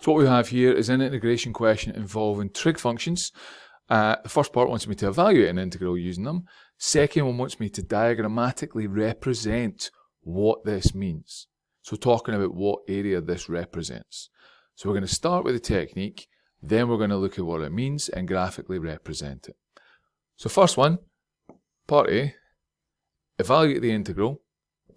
So what we have here is an integration question involving trig functions. The first part wants me to evaluate an integral using them. Second one wants me to diagrammatically represent what this means. So talking about what area this represents. So we're going to start with the technique, then we're going to look at what it means and graphically represent it. So first one, part A, evaluate the integral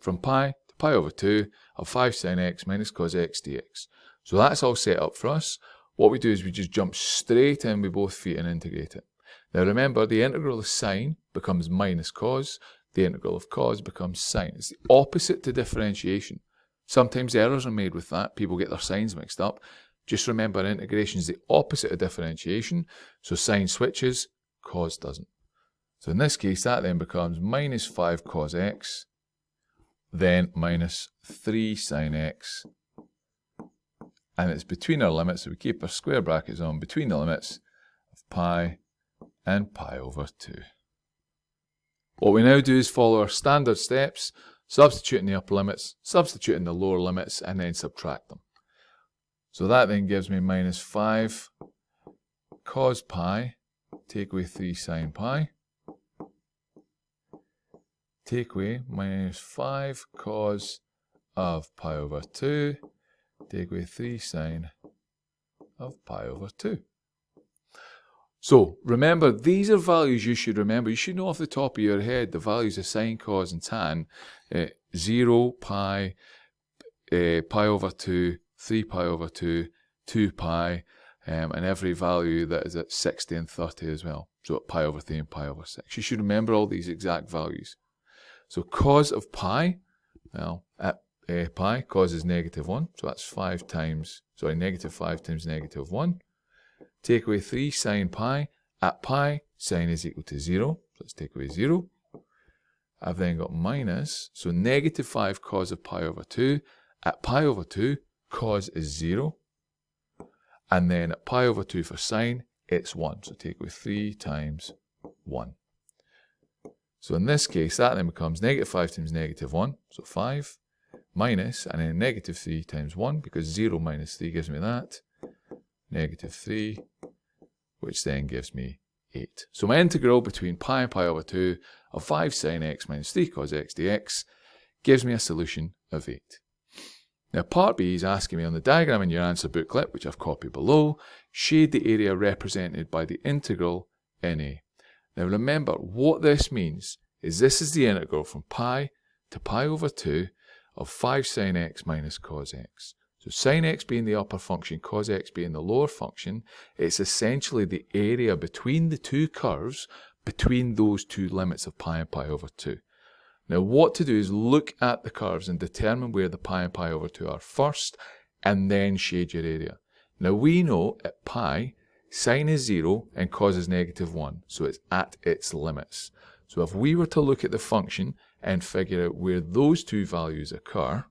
from pi to pi over 2 of 5 sin x minus cos x dx. So that's all set up for us. What we do is we just jump straight in with both feet and integrate it. Now remember, the integral of sine becomes minus cos, the integral of cos becomes sine. It's the opposite to differentiation. Sometimes errors are made with that, people get their signs mixed up. Just remember, integration is the opposite of differentiation, so sine switches, cos doesn't. So in this case, that then becomes minus 5 cos x, then minus 3 sin x, and it's between our limits, so we keep our square brackets on between the limits of pi and pi over 2. What we now do is follow our standard steps, substitute in the upper limits, substitute in the lower limits, and then subtract them. So that then gives me minus 5 cos pi, take away 3 sin pi, take away minus 5 cos of pi over 2, take away 3 sin of pi over 2. So remember, these are values you should remember. You should know off the top of your head the values of sine, cos and tan. 0, pi, pi over 2, 3 pi over 2, 2 pi, and every value that is at 60 and 30 as well. So at pi over 3 and pi over 6. You should remember all these exact values. So cos of pi, well, at pi, cos is negative 1, so that's negative 5 times negative 1. Take away 3 sin pi, at pi, sine is equal to 0, so let's take away 0. I've then got minus, so negative 5 cos of pi over 2, at pi over 2, cos is 0. And then at pi over 2 for sine, it's 1, so take away 3 times 1. So in this case, that then becomes negative 5 times negative 1, so 5, minus, and then negative 3 times 1, because 0 minus 3 gives me that, negative 3, which then gives me 8. So my integral between pi and pi over 2 of 5 sin x minus 3 cos x dx gives me a solution of 8. Now part B is asking me on the diagram in your answer booklet, which I've copied below, shade the area represented by the integral in A. Now remember, what this means is this is the integral from pi to pi over 2 of 5 sin x minus cos x. So sin x being the upper function, cos x being the lower function, it's essentially the area between the two curves, between those two limits of pi and pi over 2. Now what to do is look at the curves and determine where the pi and pi over 2 are first, and then shade your area. Now we know at pi, sine is 0 and cos is negative 1, so it's at its limits. So if we were to look at the function and figure out where those two values occur,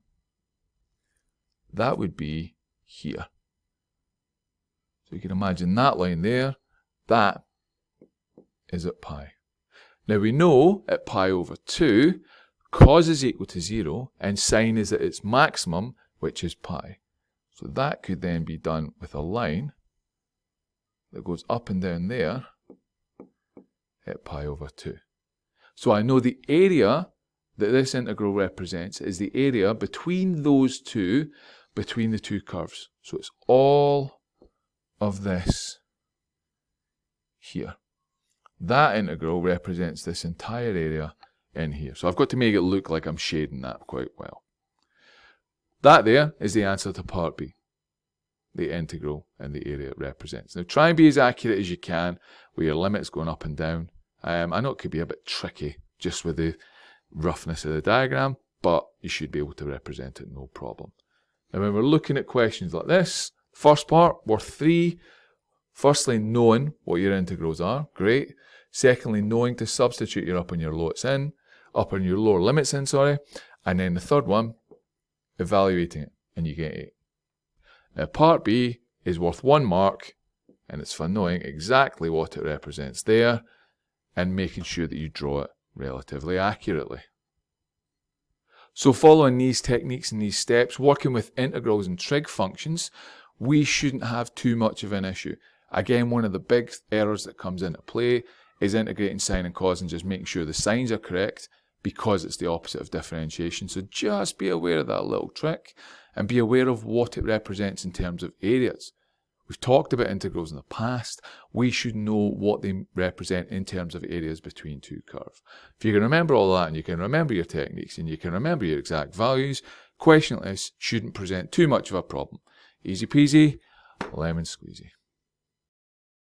that would be here. So you can imagine that line there, that is at pi. Now we know at pi over 2, cos is equal to 0 and sine is at its maximum, which is pi. So that could then be done with a line that goes up and down there at pi over 2. So I know the area that this integral represents is the area between those two, between the two curves. So it's all of this here. That integral represents this entire area in here. So I've got to make it look like I'm shading that quite well. That there is the answer to part B, the integral and the area it represents. Now try and be as accurate as you can with your limits going up and down. I know it could be a bit tricky just with the roughness of the diagram, but you should be able to represent it no problem. Now when we're looking at questions like this, first part, worth 3. Firstly, knowing what your integrals are, great. Secondly, knowing to substitute your upper and your lower limits in, and then the third one, evaluating it, and you get 8. Now part B is worth 1 mark, and it's for knowing exactly what it represents there, and making sure that you draw it relatively accurately. So following these techniques and these steps, working with integrals and trig functions, we shouldn't have too much of an issue. Again, one of the big errors that comes into play is integrating sine and cos and just making sure the signs are correct because it's the opposite of differentiation. So just be aware of that little trick and be aware of what it represents in terms of areas. We've talked about integrals in the past. We should know what they represent in terms of areas between two curves. If you can remember all that and you can remember your techniques and you can remember your exact values, question like this shouldn't present too much of a problem. Easy peasy, lemon squeezy.